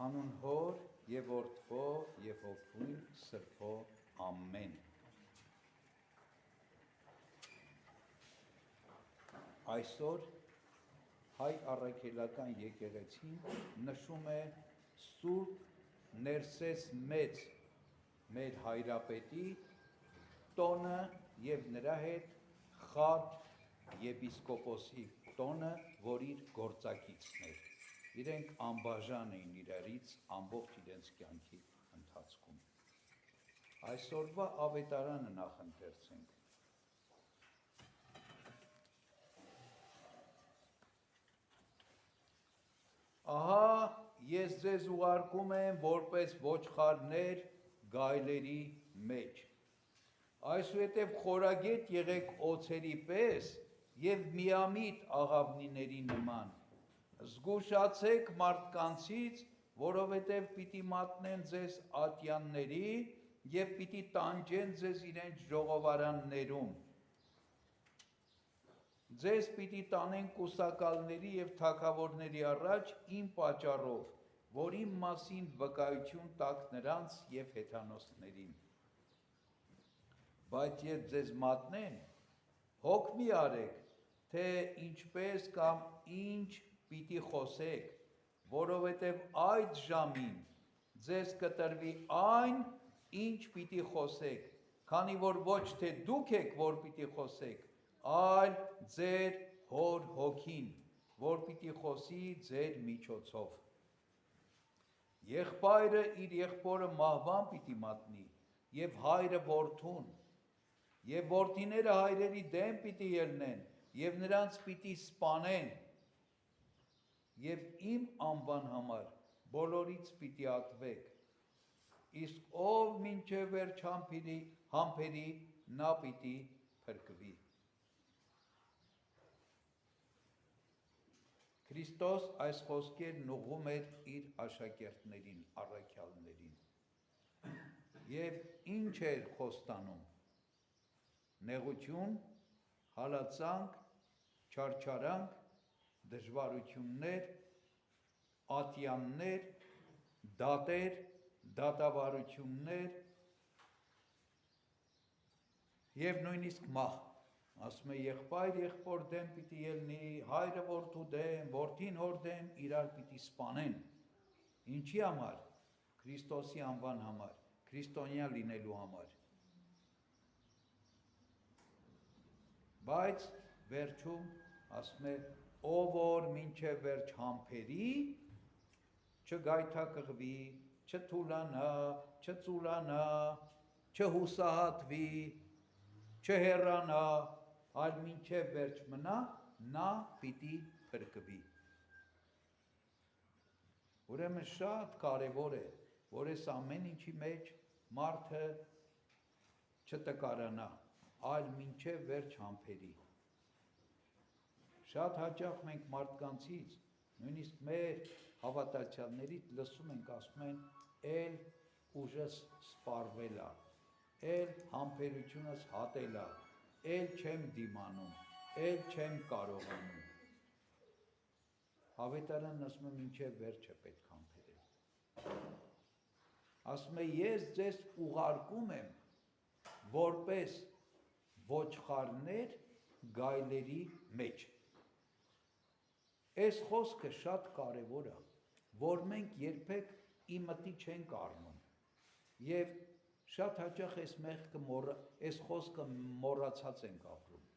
Անուն Հոր եւ Որդվո եւ Հոգու Սրբո ամեն։ Այսօր հայ առաքելական եկեղեցին նշում է Սուրբ Ներսես մեծ մեր հայրապետի տոնը եւ նրա հետ Խաչ եպիսկոպոսի տոնը, որ իր գործակիցն էր։ Իրենք անբաժան էին իրարից ամբողջ իրենց կյանքի ընթացքում։ Այսօրվա ավետարանը նախընթերցենք։ Ահա ես ձեզ ուղարկում եմ որպես ոչխարներ գայլերի մեջ։ Այսուհետև խորագետ եղեք օձերի պես եւ միամիտ աղավնիների նման։ Զգուշացեք մարդկանցից, որովհետև պիտի մատնեն ձեզ ատյանների և պիտի տանջեն ձեզ իրենց ժողովարաններում։ Ձեզ պիտի տանեն կուսակալների և թագավորների առաջ իմ պատճառով, որ իմ մասին վկայություն տաք նրանց և հեթանոսներին։ Բայց երբ ձեզ մատնեն, հոգ մի արեք, թե ինչպես կամ ինչ պիտի խոսեք, որովհետև այդ ժամին ձեզ կտրվի այն, ինչ պիտի խոսեք, քանի որ ոչ թե դուք եք, որ պիտի խոսեք, այլ ձեր Հոր Հոգին, որ պիտի խոսի ձեր միջոցով։ Եղբայրը իր եղբորը մահվան պիտի մատնի, և հայրը որդուն, և որդիները հայրերի դեմ պիտի ելնեն, և նրանց պիտի սպանեն, և իմ անվան համար բոլորից պիտի ատվեք, իսկ ով մինչև վերջ համբերի, նա պիտի փրկվի։ Քրիստոս այս խոսքերն ուղղում էր իր աշակերտներին, առաքյալներին։ Եվ ինչ էր խոստանում։ Նեղություն, հալածանք, չարչարանք, դժվարություններ, ատյաններ, դատեր, դատավարություններ և նույնիսկ մահ։ Ասում է եղբայր եղբոր դեմ պիտի ելնի, հայրը որդու դեմ, որդին հոր դեմ, իրար պիտի սպանեն։ Ինչի համար։ Քրիստոսի անվան համար, քրիստոնյա լինելու համար։ Բայց վերջում ասում է ով որ մինչև վերջ համբերի, չգայթակղվի, չթուլանա, չծուլանա, չհուսահատվի, չհեռանա, այլ մինչև վերջ մնա, նա պիտի փրկվի։ Ուրեմն շատ կարևոր է, որ այս ամեն ինչի մեջ մարդը չտկարանա, այլ մինչև վերջ համբերի։ Շատ հաճախ մենք մարդկանցից, նույնիսկ մեր հավատացյալներից լսում ենք, ասում են, էլ ուժս սպառվել է, էլ համբերությունս հատել է, էլ չեմ դիմանում, էլ չեմ կարողանում։ Ավետարանն ասում է մինչև վերջը պետք համբերել։ Ասում է ես ձեզ ուղարկում եմ որպես ոչխարներ գայլերի մեջ։ Այս խոսքը շատ կարևոր է, որ մենք երբեք իմտի չենք առնում և շատ հաճախ այս խոսքը մոռացած ենք ապրում։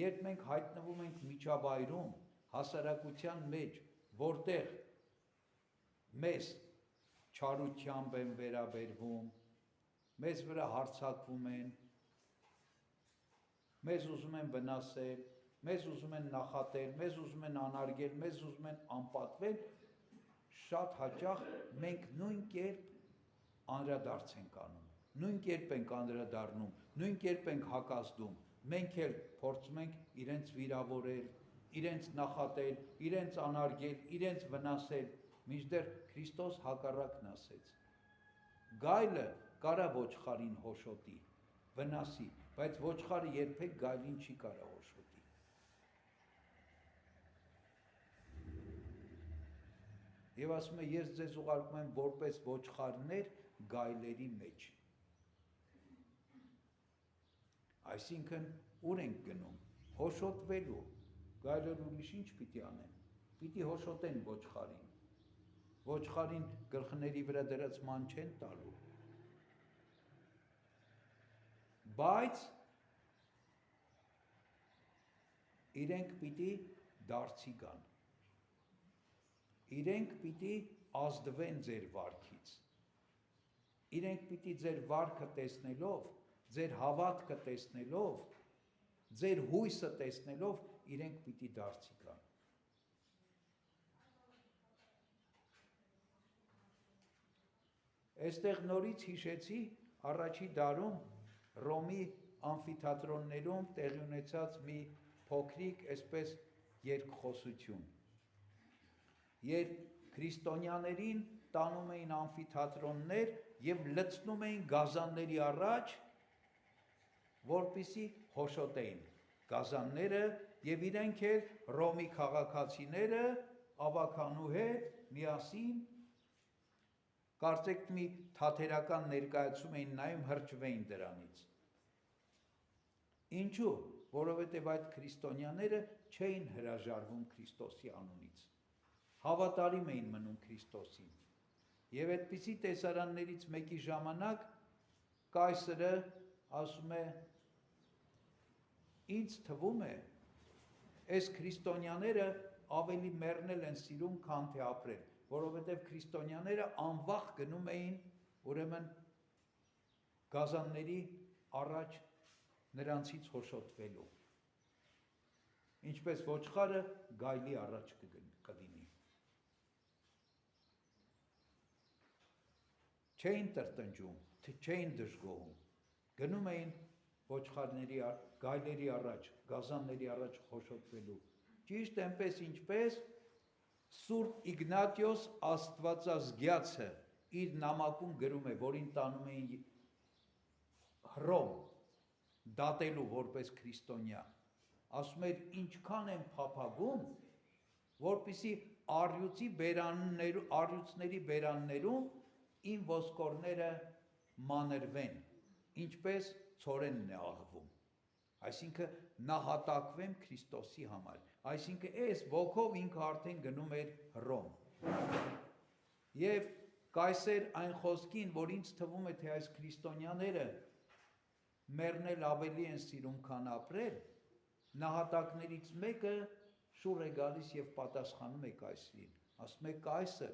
Երբ մենք հայտնվում ենք միջավայրում, հասարակության մեջ, որտեղ մեզ չարությամբ են վերաբերվում, մեզ վրա հարձակվում են, մեզ ուզում են վնասել, մեզ ուզում են նախատել, մեզ ուզում են անարգել, մեզ ուզում են անպատվել, շատ հաճախ մենք նույն կերպ անդրադարձ ենք անում, նույն կերպ ենք անդրադառնում, նույն կերպ ենք հակազդում, մենք էլ փորձում ենք իրենց վիրավորել, իրենց նախատել, իրենց անարգել, իրենց վնասել, մինչդեռ Քրիստոս հակառակն ասեց։ Գայլը կարա ոչխարին հոշոտի, վնասի, բայց ոչխարը երբեք գայլին չի կարա հոշոտի։ Եվ ասում է, ես ձեզ ուղարկում եմ որպես ոչխարներ գայլերի մեջ։ Այսինքն ուր ենք գնում, հոշոտվելու, գայլերը ուրիշ ինչ պիտի անեն, պիտի հոշոտեն ոչխարին գլխների վրա դրած ման չեն տալու, բայց իրենք պիտի դարձի գան, իրենք պիտի ազդվեն ձեր վարքից, իրենք պիտի ձեր վարքը տեսնելով, ձեր հավատքը տեսնելով, ձեր հույսը տեսնելով, իրենք պիտի դարձի գան։ Այստեղ նորից հիշեցի առաջի դարում Ռոմի ամֆիթատրոններում տեղի ունեցած մի փոքրիկ այսպես երկխոսություն։ Երբ քրիստոնյաներին տանում էին ամֆիթատրոններ եւ լցնում էին գազանների առաջ, որպեսզի հոշոտեին գազանները եւ իրենք էլ Ռոմի քաղաքացիները ավականու հետ միասին կարծեք մի թատերական ներկայացում էին նայում, հրճվեին դրանից։ Ինչու? Որովհետև այդ քրիստոնյաները չէին հրաժարվում Քրիստոսի անունից, հավատարիմ էին մնում Քրիստոսին։ Եվ այդպիսի տեսարաններից մեկի ժամանակ կայսրը ասում է, ինձ թվում է, այս քրիստոնյաները ավելի մեռնել են սիրում, քան թե ապրել, որովհետև քրիստոնյաները անվախ գնում էին ուրեմն գազանների առաջ նրանցից հոշոտվելու, ինչպես ոչխարը գայլի առաջ կլինի։ Չէին տրտնջում, չէին դժգոհում, գնում էին ոչխարների, գայլերի առաջ, գազանների առաջ հոշոտվելու։ Ճիշտ այնպես ինչպես Սուրբ Իգնատիոս Աստվածազգյացը իր նամակում գրում է, որին տանում էին Հռոմ, դատելու որպես քրիստոնյա, ասում էր ինչքան են փափագում, որպեսզի առյուծների բերաններում իմ ոսկորները մանրվեն, ինչպես ցորենն է աղվում, այսինքն նահատակվեմ Քրիստոսի համար, այսինքն այս ոգով ինքը արդեն գնում էր Հռոմ։ Եվ կայսեր այն խոսքին, որ ինձ թվում է, թե այս քրիստոնյաները մեռնել ավելի են սիրում, քան ապրել, նահատակներից մեկը շուռ է գալիս եւ պատասխանում է կայսրին, ասում է կայսր,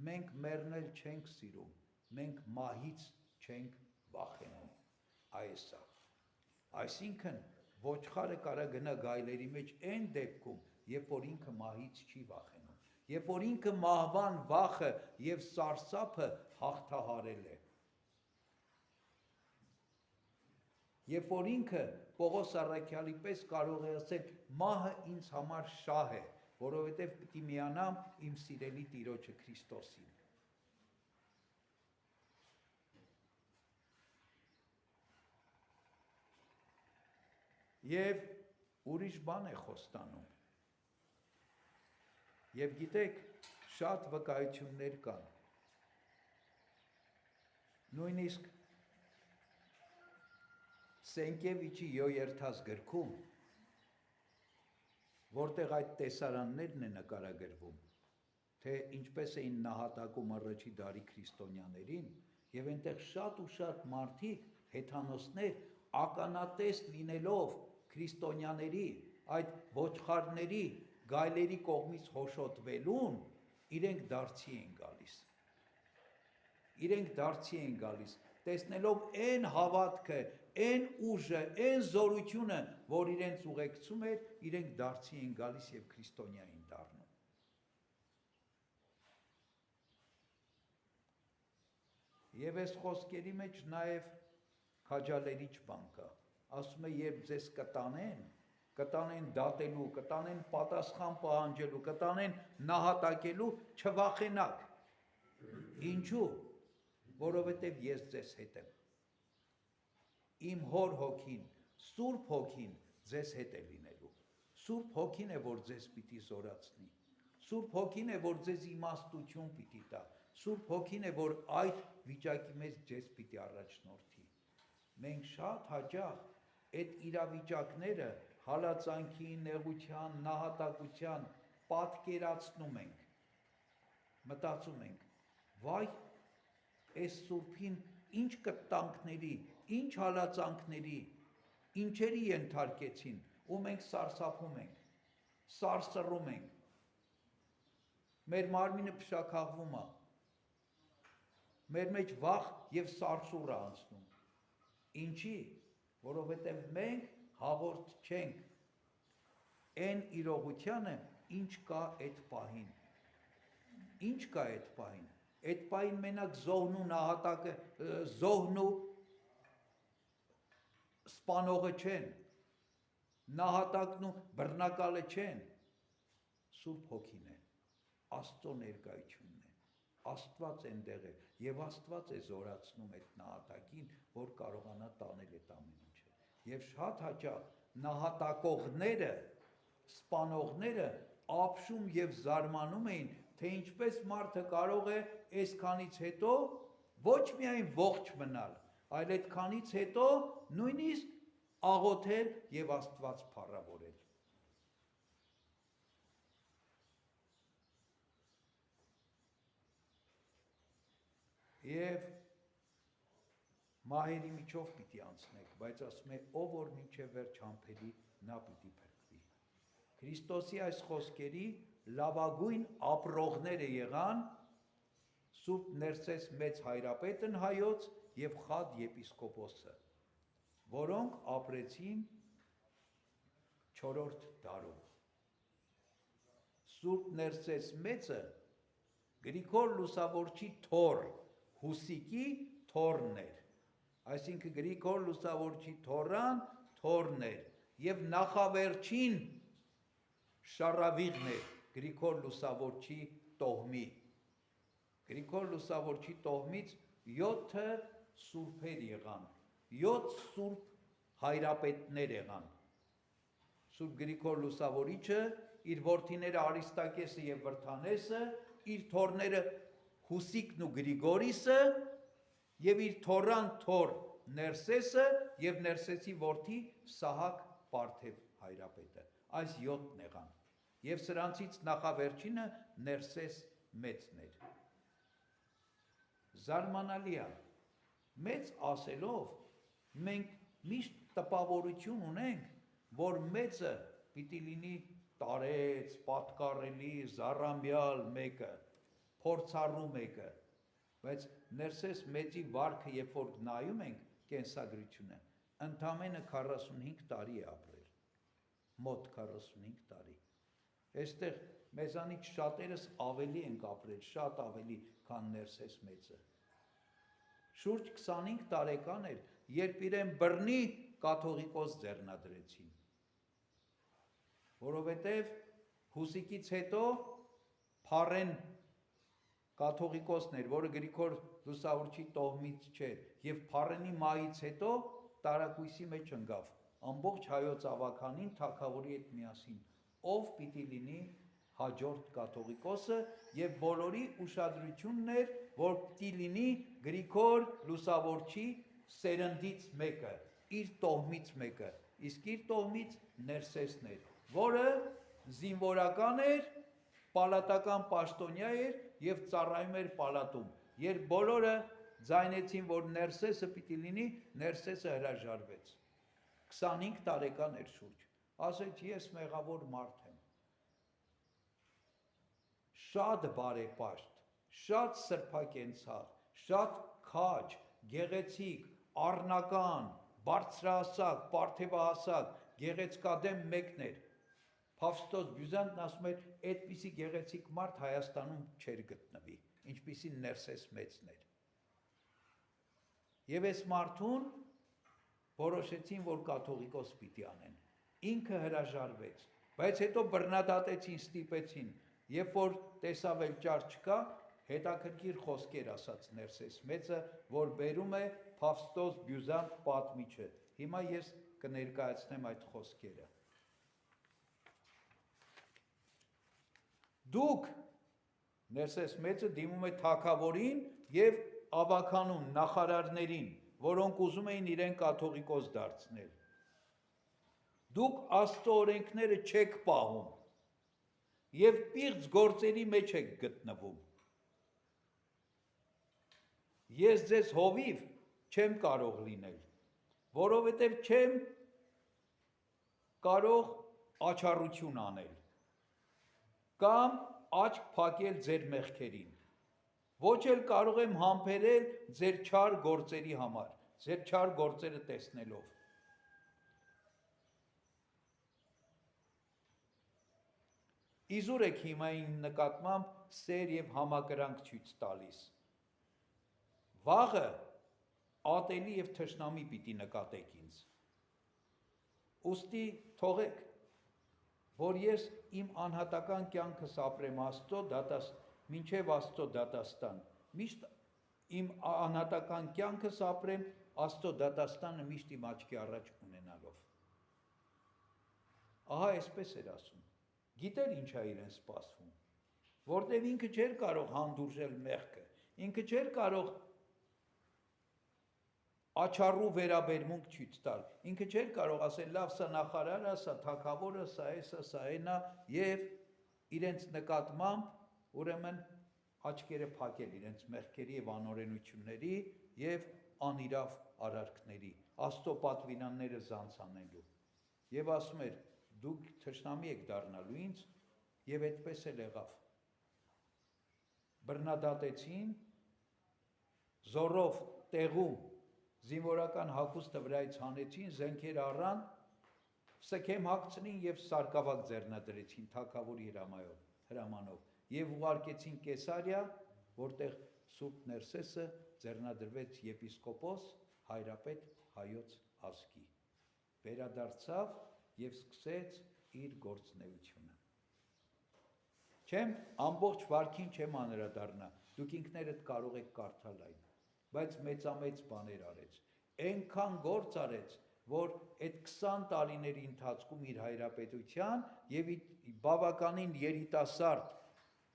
մենք մեռնել չենք սիրում, մենք մահից չենք վախենում, այսա։ Այսինքն ոչխարը կարա գնա գայլերի մեջ այն դեպքում, երբ որ ինքը մահից չի վախենում, երբ որ ինքը մահվան վախը եւ սարսափը հաղթահարել է։ Երբ որ ինքը Պողոս առաքյալի պես կարող է ասել, մահը ինձ համար շահ է, որովհետև պիտի միանամ իմ սիրելի Տիրոջը Քրիստոսին։ Եվ ուրիշ բան է խոստանում։ Եվ գիտեք, շատ վկայություններ կան։ Նույնիսկ Սենկևիչի յոյերթաց գրքում, որտեղ այդ տեսարաններն է նկարագրվում, թե ինչպես էին նահատակում առաջի դարի քրիստոնյաներին, եւ այնտեղ շատ ու շատ մարդիկ, հեթանոսներ, ականատես լինելով քրիստոնյաների, այդ ոչխարների, գայլերի կողմից հոշոտվելուն, իրենք դարձի են գալիս։ Իրենք դարձի են գալիս, տեսնելով այն հավատքը, այն ուժը, այն զորությունը, որ իրենց ուղեկցում էր, իրենք դարձի են գալիս եւ քրիստոնյա են դառնում։ Եվ այս խոսքերի մեջ նաեւ քաջալերիչ բան կա։ Ասում է, երբ ձեզ կտանեն դատելու, կտանեն պատասխան պահանջելու, կտանեն նահատակելու, չվախենաք։ Ինչու՞։ Որովհետև ես ձեզ հետ եմ։ Իմ հոր հոգին, Սուրբ հոգին ձեզ հետ է լինելու։ Սուրբ հոգին է, որ ձեզ պիտի զորացնի։ Սուրբ Հոգին է, որ ձեզ իմաստություն պիտի տա։ Սուրբ Հոգին է, որ այդ վիճակի մեջ ձեզ պիտի առաջնորդի։ Մենք շատ հաճախ այդ իրավիճակները հալածանքի, նեղության, նահատակության պատկերացնում ենք։ Մտածում ենք, վայ, այս Սուրբին ինչ կտանքների, ինչ հալածանքների, ինչերի ենթարկեցին, ու մենք սարսափում ենք, սարսռում ենք, մեր մարմինը փշաքաղվում է, մեր մեջ վախ և սարսուռ է անցնում, ինչի, որովհետև մենք հաղորդ չենք այն իրողությանը, ինչ կա այդ պահին, ինչ կա այդ պահին, այդ պահին մենակ զոհն ու նահատակը, զոհն ու սպանողը չեն, նահատակն ու բռնակալը չեն, Սուրբ Հոգին է, Աստծո ներկայությունն է, Աստված այնտեղ է, և Աստված է զորացնում այդ նահատակին, որ կարողանա տանել այդ ամեն ինչը։ Եվ շատ հաճախ նահատակողները, սպանողները ապշում և զարմանում էին, թե ինչպես մարդը կարող է այսքանից հետո ոչ միայն ողջ մնալ, այլ այդքանից հետո նույնիսկ աղոթել և Աստված փառավորել։ Եվ մահերի միջով պիտի անցնեք, բայց ասում է, ով որ մինչև վերջ համբերի, նա պիտի փրկվի։ Քրիստոսի այս խոսքերի լավագույն ապրողները եղան Սուրբ Ներսես մեծ հայրապետն հայոց և Խադ եպիսկոպոսը, որոնք ապրեցին 4-րդ դարում։ Սուրբ Ներսես մեծը Գրիգոր Լուսավորչի թոռ Հուսիկի թոռն էր, այսինքն Գրիգոր Լուսավորչի թոռան թոռն էր և նախավերջին շառավիղն էր Գրիգոր Լուսավորչի տոհմի։ Գրիգոր Լուսավորչի տոհմից 7 սուրբեր եղան, 7 սուրբ հայրապետներ եղան։ Սուրբ Գրիգոր Լուսավորիչը, իր որդիները Արիստակեսը և Վրդանեսը, իր թոռները Հուսիկն ու Գրիգորիսը և իր թոռան թոռ Ներսեսը և Ներսեսի որդի Սահակ Պարթև հայրապետը, այս 7-ն եղան, և սրանցից նախավերջինը Ներսես մեծն էր։ Զարմանալի է, մեծ ասելով մենք միշտ տպավորություն ունենք, որ մեծը պիտի լինի տարեց, պատկառելի, զառամյալ մեկը, փորձառու մեկը, բայց Ներսես մեծի վարքը, երբ որ նայում ենք կենսագրությունը, ընդամենը 45 տարի է ապրել, մոտ 45 տարի։ Այստեղ մեզանից շատերս ավելի ենք ապրել, շատ ավելի, քան Ներսես մեծը։ Շուրջ 25 տարեկան էր, երբ իրեն բռնի կաթողիկոս ձեռնադրեցին, որովհետև Հուսիկից հետո Փարեն կաթողիկոսն էր, որը Գրիգոր Լուսավորչի տոհմից չէր, և Փարենի մահից հետո տարակույսի մեջ ընկավ, ամբողջ հայոց ավագանին թագավորի հետ միասին, ով պիտի լինի հաջորդ կաթողիկոսը, և բոլորի ուշադրությունն էր, որ պիտի լինի Գրիգոր Լուսավորչի սերնդից մեկը, իր տոհմից մեկը, իսկ իր տոհմից Ներսեսն էր, որը զինվորական էր, պալատական պաշտոնյա էր և ծառայում էր պալատում։ Երբ բոլորը ձայնեցին, որ Ներսեսը պիտի լինի, Ներսեսը հրաժարվեց։ 25 տարեկան էր շուրջ, ասեց ես մեղավոր մարդ եմ։ Շատ բարեպաշտ, շատ սրբակենցաղ, շատ քաջ, գեղեցիկ, առնական, բարձրահասակ, պարթևահասակ, գեղեցկադեմ մեկն էր։ Փավստոս Բյուզանդն ասում էր, այդպիսի գեղեցիկ մարդ Հայաստանում չէր գտնվի, ինչպիսին Ներսես մեծն էր։ Եվ այս մարդուն որոշեցին, որ կաթողիկոս պիտի անեն։ Ինքը հրաժարվեց, բայց հետո բռնադատեցին, ստիպեցին, երբ որ տեսավ էլ ճար չկա, հետաքրքիր խոսքեր ասաց Ներսես մեծը, որ բերում է Փավստոս Բյուզանդ պատմիչը։ Հիմա ես կներկայացնեմ այդ խոսքերը։ Դուք Ներսես մեծը դիմում է թագավորին եւ ավականուն նախարարներին, որոնք ուզում էին իրեն կաթողիկոս դարձնել։ Դուք Աստծո օրենքները չեք պահում եւ պիղծ գործերի մեջ եք գտնվում։ Ես ձեզ հովիվ չեմ կարող լինել, որովհետեւ չեմ կարող աչառություն անել կամ աչք փակել ձեր մեղքերին։ Ոչ էլ կարող եմ համբերել ձեր չար գործերի համար, ձեր չար գործերը տեսնելով։ Իզուր եք հիմա իմ նկատմամբ սեր եւ համակրանք ցույց տալիս։ Վաղը ատելի եւ թշնամի պիտի նկատեք ինձ։ Ուստի թողեք, որ ես իմ անհատական կյանքս ապրեմ Աստծո մինչև Աստծո դատաստան, միշտ իմ անհատական կյանքս ապրեմ Աստծո դատաստանը միշտ իմ աչքի առաջ ունենալով։ Ահա այսպես էր ասում, գիտեր ինչ է իրեն սպասվում, որտև ինքը չէր կարող հանդուրժել մեղքը, ինքը չէր կարող աչառու վերաբերմունք ցույց տալ, ինքը չէր կարող ասել լավ սա նախարարը, սա թագավորը, սա էսա, սա այնա եւ իրենց նկատմամբ ուրեմն աչքերը փակել իրենց մեղքերի եւ անօրենությունների եւ անիրավ արարքների, Աստծո պատվիրանները զանցանելու։ Եվ ասում էր դուք թշնամի եք դառնալու ինձ եւ այդպես էլ եղավ։ Բռնադատեցին զորով տեղում զինվորական հագուստը վրայից հանեցին, զենքեր առան, սքեմ հագցրին եւ սարկավակ ձեռնադրեցին թագավորի հրամանով եւ ուղարկեցին Կեսարիա, որտեղ Սուրբ Ներսեսը ձեռնադրվեց եպիսկոպոս հայրապետ հայոց ազգի։ Վերադարձավ եւ սկսեց իր գործունեությունը։ Չեմ ամբողջ վարքին չեմ անդրադառնա, դուք ինքներդ կարող եք կարդալ այն, բայց մեծամեծ բաներ արեց, այնքան գործ արեց, որ այդ 20 տարիների ընթացքում իր հայրապետության եւ բավականին երիտասարդ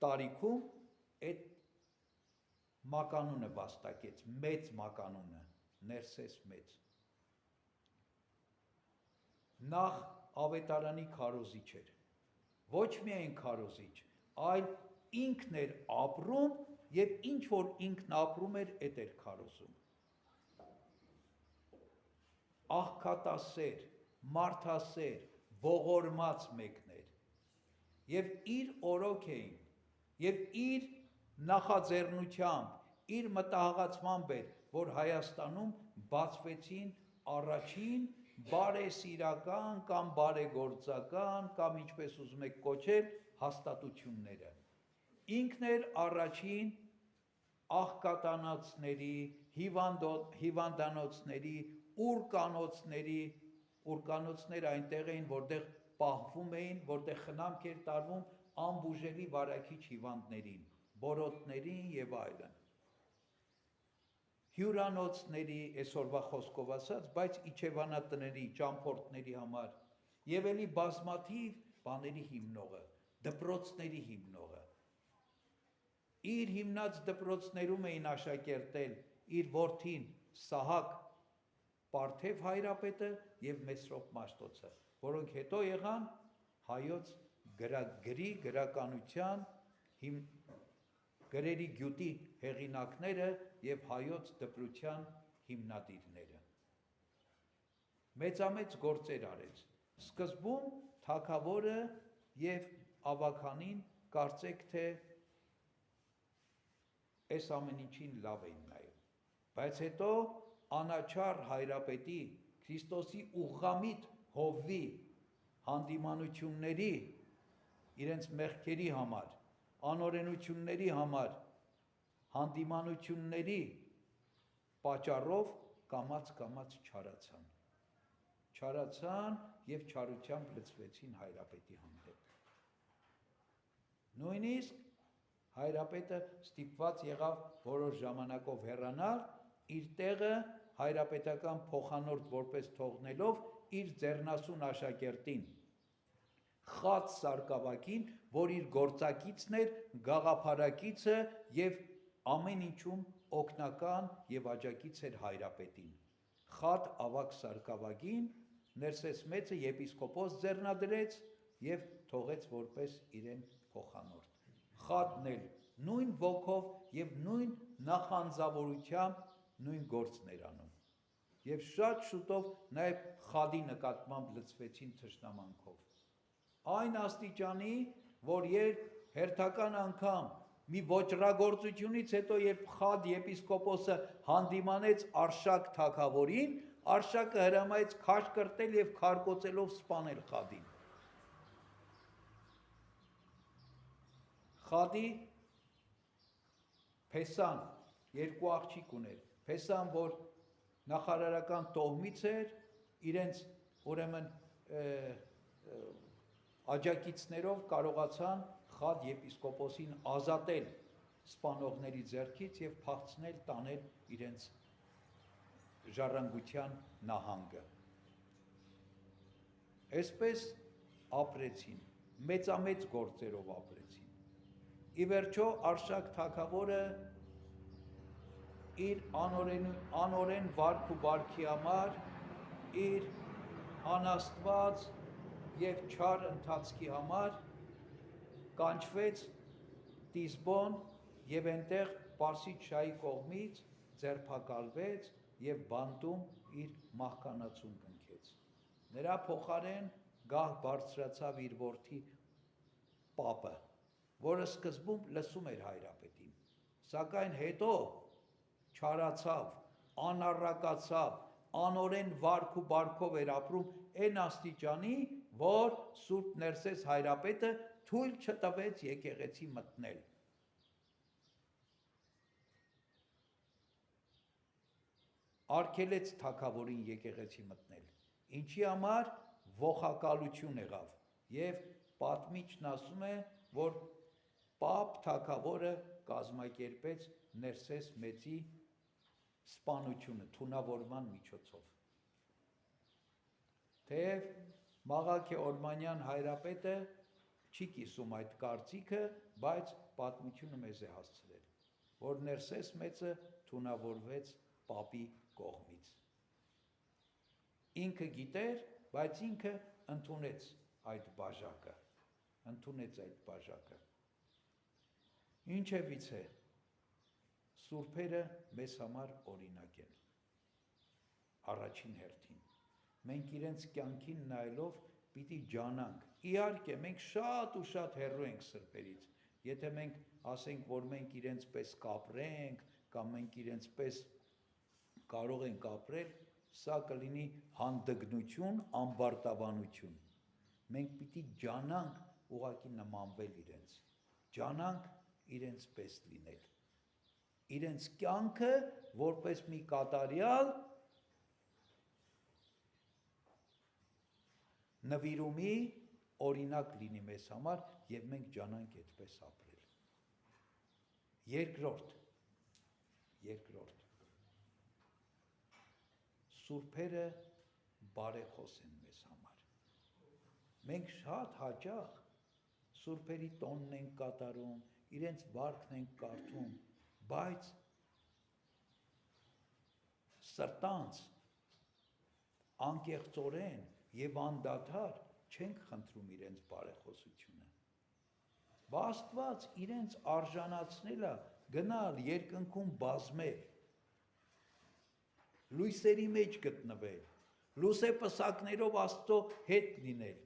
տարիքում այդ մականունը վաստակեց, մեծ մականունը, Ներսես մեծ։ Նախ ավետարանի քարոզիչ էր, ոչ միայն քարոզիչ, այլ ինքն էր ապրում եւ ինչ որ ինքն ապրում էր, այդ էր քարոզում։ Աղքատասեր, մարդասեր, ողորմած մեկն էր եւ իր օրոք էին եւ իր նախաձեռնությամբ, իր մտահղացմամբ էր, որ Հայաստանում բացվեցին առաջին բարեսիրական կամ բարեգործական կամ ինչպես ուզում եք կոչել հաստատությունները։ Ինքն էր առաջին աղքատանոցների, հիվանդանոցների, ուրկանոցները այնտեղ էին, որտեղ պահվում էին, որտեղ խնամք էր տարվում անբուժելի վարակիչ հիվանդներին, բորոտներին եւ այլն։ Հյուրանոցների, այսօրվա խոսքով ասած, բայց իջևանատների, ճամփորդների համար եւ էլի բազմաթիվ բաների հիմնողը, դպրոցների հիմնողը։ Իր հիմնած դպրոցներում էին աշակերտել իր որդին Սահակ Պարթև հայրապետը եւ Մեսրոպ Մաշտոցը, որոնք հետո եղան հայոց գրականության գրերի գյուտի հեղինակները եւ հայոց դպրության հիմնադիրները։ Մեծամեծ գործեր արեց։ Սկզբում թագավորը եւ ավականին կարծեք թե այս ամեն ինչին լավ էին նայում, բայց հետո անաչառ հայրապետի Քրիստոսի ուղղամիտ հովվի հանդիմանությունների իրենց մեղքերի համար, անօրենությունների համար, հանդիմանությունների պատճառով կամաց չարացան եւ չարությամբ լծվեցին հայրապետի հանդեպ։ Նույնիսկ հայրապետը ստիպված եղավ որոշ ժամանակով հեռանալ, իր տեղը հայրապետական փոխանորդ որպես թողնելով իր ձեռնասուն աշակերտին խաց սարկավագին, որ իր գործակիցն էր, գաղափարակիցը եւ ամեն ինչում օգնական եւ աջակից էր հայրապետին։ Խատ ավակ սարկավագին Ներսես մեծը եպիսկոպոս ձեռնադրեց եւ թողեց որպես իրեն փոխանորդ։ Խատն էլ նույն ոգով եւ նույն նախանձավորությամբ նույն գործն էր անում։ Եվ շատ շուտով նաեւ խադի նկատմամբ լծվեցին թշնամանքով։ Այն աստիճանի, որ երբ հերթական անգամ մի ոճրագործությունից հետո երբ խադ եպիսկոպոսը հանդիմանեց Արշակ թագավորին, Արշակը հրամայեց քաշ կրտել եւ քարկոծելով սպանել խադին։ Խադի Փեսան երկու աղջիկ ուներ։ Փեսան, որ նախարարական տոհմից էր, իրենց ուրեմն աջակիցներով կարողացան խադ եպիսկոպոսին ազատել սպանողների ձեռքից եւ փախցնել տանել իրենց ժառանգության նահանգը։ Այսպես ապրեցին, մեծամեծ գործերով ապրեցին։ Ի վերջո Արշակ թագավորը իր անօրեն վարք ու բարքի համար, իր անաստված եւ չար ընթացքի համար կանչվեց Տիզբոն եւ այնտեղ Պարսից շահի կողմից ձերբակալվեց եւ բանտում իր մահկանացուն կնքեց։ Նրա փոխարեն գահ բարձրացավ իր որդի Պապը, որը սկզբում լսում էր հայրապետին, սակայն հետո չարացավ, անառակացավ, անօրեն վարք ու բարքով էր ապրում այն աստիճանի, որ Սուրբ Ներսես հայրապետը թույլ չտվեց եկեղեցի մտնել։ Արգելեց թագավորին եկեղեցի մտնել, ինչի համար ողակալություն եղավ, եւ պատմիչն ասում է, որ Պապ թագավորը կազմակերպեց Ներսես մեծի սպանությունը թունավորման միջոցով։ Թեև Մաղաքե Օրմանյան հայրապետը չի կիսում այդ կարծիքը, բայց պատմությունը մեզ է հասցրել, որ Ներսես մեծը թունավորվեց Պապի կողմից։ Ինքը գիտեր, բայց ինքը ընդունեց այդ բաժակը, Ինչևից է, սուրբերը մեզ համար օրինակ են, առաջին հերթին, մենք իրենց կյանքին նայելով պիտի ջանանք, իհարկե մենք շատ ու շատ հեռու ենք սրբերից, եթե մենք ասենք, որ մենք իրենց պես կապրենք, կամ մենք իրենց պես կարող ենք ապրել, սա կլինի հանդգնություն, ամբարտավանություն, մենք պիտի ջանանք ուղղակի նմանվել իրենց, ջանանք իրենց պես լինել, իրենց կյանքը որպես մի կատարյալ նվիրումի օրինակ լինի մեզ համար եւ մենք ջանանք այդպես ապրել։ Երկրորդ սուրբերը բարեխոս են մեզ համար։ Մենք շատ հաճախ սուրբերի տոնն ենք կատարում, իրենց վարքն ենք կարդում, բայց սրտանց անկեղծորեն եւ անդադար չենք խնդրում իրենց բարեխոսությունը։ Բա Աստված իրենց արժանացնել է գնալ երկնքում բազմել, լույսերի մեջ գտնվել, լուսեպսակներով Աստծո հետ լինել։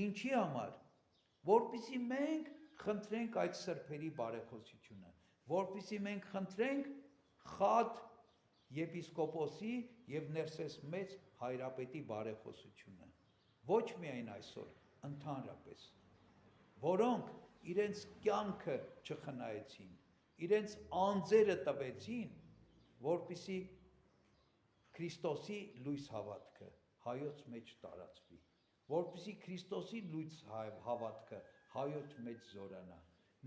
Ինչի համար, որպեսզի մենք խնդրենք այդ սրբերի բարեխոսությունը, որպեսզի մենք խնդրենք Խադ եպիսկոպոսի եւ Ներսես մեծ հայրապետի բարեխոսությունը, ոչ միայն այսօր, ընդհանրապես, որոնք իրենց կյանքը չխնայեցին, իրենց անձերը տվեցին, որպեսզի Քրիստոսի լույս հավատքը հայոց մեջ տարածվի, որպեսզի Քրիստոսի լույս հավատքը հայոց մեջ զորանա։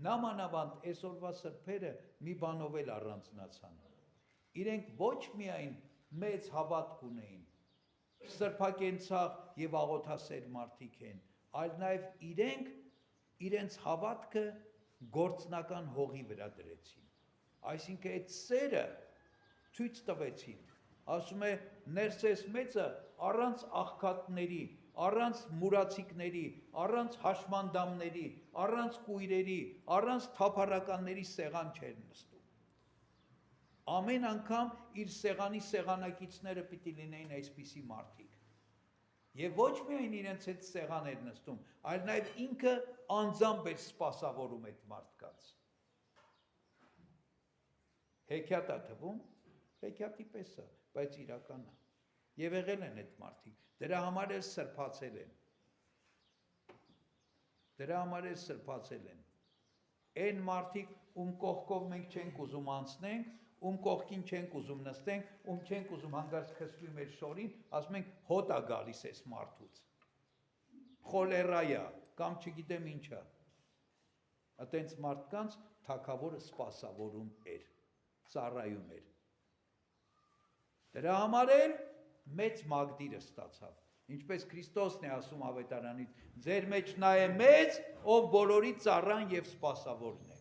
Նամանավանդ այսօրվա սրբերը մի բանով էլ առանձնացան։ Իրենք ոչ միայն մեծ հավատք ունեին, սրբակենցաղ եւ աղոթասեր մարդիկ են, այլ նաև իրենց հավատքը գործնական հողի վրա դրեցին։ Այսինքն այդ սերը ցույց տվեցին։ Ասում է Ներսես մեծը առանց աղքատների, առանց մուրացիկների, առանց հաշմանդամների, առանց կույրերի, առանց թափառականների սեղան չէր նստում։ Ամեն անգամ իր սեղանի սեղանակիցները պիտի լինեին այսպիսի մարդիկ։ Եվ ոչ միայն իրենց հետ սեղան էր նստում, այլ նաև ինքը անձամբ էր սպասավորում այդ մարդկանց։ Հեքիաթ է թվում, հեքիաթի պես է, բայց իրական է։ Եվ եղել են այդ մարդիկ, դրա համար էլ սրբացել են։ Այն մարդիկ, ում կողքով մենք չենք ուզում անցնենք, ում կողքին չենք ուզում նստենք, ում չենք ուզում հանգարց քսվի մեր շորին, ասում ենք հոտ է գալիս այս մարդուց։ Խոլերայա, կամ չգիտեմ ինչա։ Այդենց մարդկանց թագավորը սպասավորում էր, ծառայում էր։ Դրա համար էլ մեծ մագդիրը ստացավ։ Ինչպես Քրիստոսն է ասում ավետարանից, ձեր մեջ նա է մեծ, ով բոլորի ծառան եւ սպասավորն է։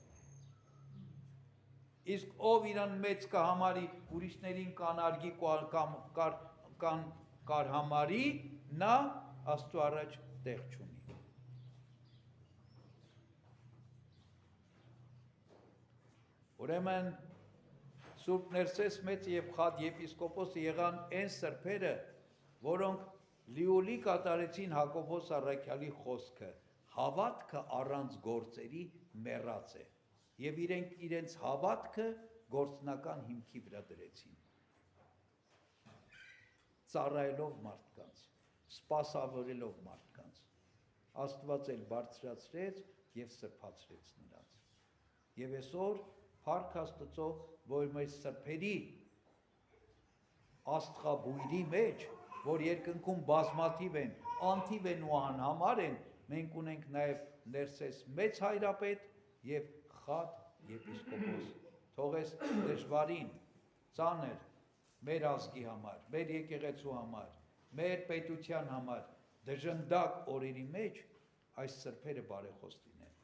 Իսկ ով իրան մեծ կհամարի, ուրիշներին կանարգի կարհամարի, նա Աստծո առաջ տեղ չունի։ Ուրեմն Սուրբ Ներսես մեծը եւ Խադ եպիսկոպոսը եղան այն սրբերը, որոնք լիոլի կատարեցին Հակոբոս առաքյալի խոսքը, հավատքը առանց գործերի մեռած է, եւ իրենց հավատքը գործնական հիմքի վրա դրեցին։ Ծառայելով մարդկանց, սպասավորելով մարդկանց, Աստված էլ բարձրացրեց եւ սրբացրեց նրանց։ Եվ այսօր փառք Աստծո, որ մեր սրբերի աստղաբույրի մեջ, որ երկնքում բազմաթիվ են, անթիվ են ու անհամար են, մենք ունենք նաև Ներսես մեծ հայրապետ եւ Խադ եպիսկոպոս։ Թող այս դժվարին, ծանր մեր ազգի համար, մեր եկեղեցու համար, մեր պետության համար, դժնդակ օրերի մեջ այս սրբերը բարեխոս լինեն։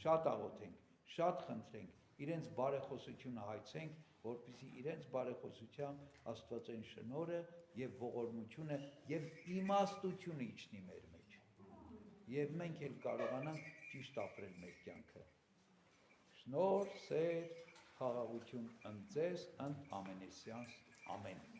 Շատ աղոթենք, շատ խնդրենք, իրենց բարեխոսությունը հայցենք, որպեսզի իրենց բարեխոսությամբ Աստվածային շնորհը եւ ողորմությունը եւ իմաստությունը իջնի մեր մեջ։ Եվ մենք էլ կարողանանք ճիշտ ապրել մեր կյանքը։ Շնորհ, սեր, խաղաղություն ընդ ձեզ, ընդ ամենեսյանս, ամեն։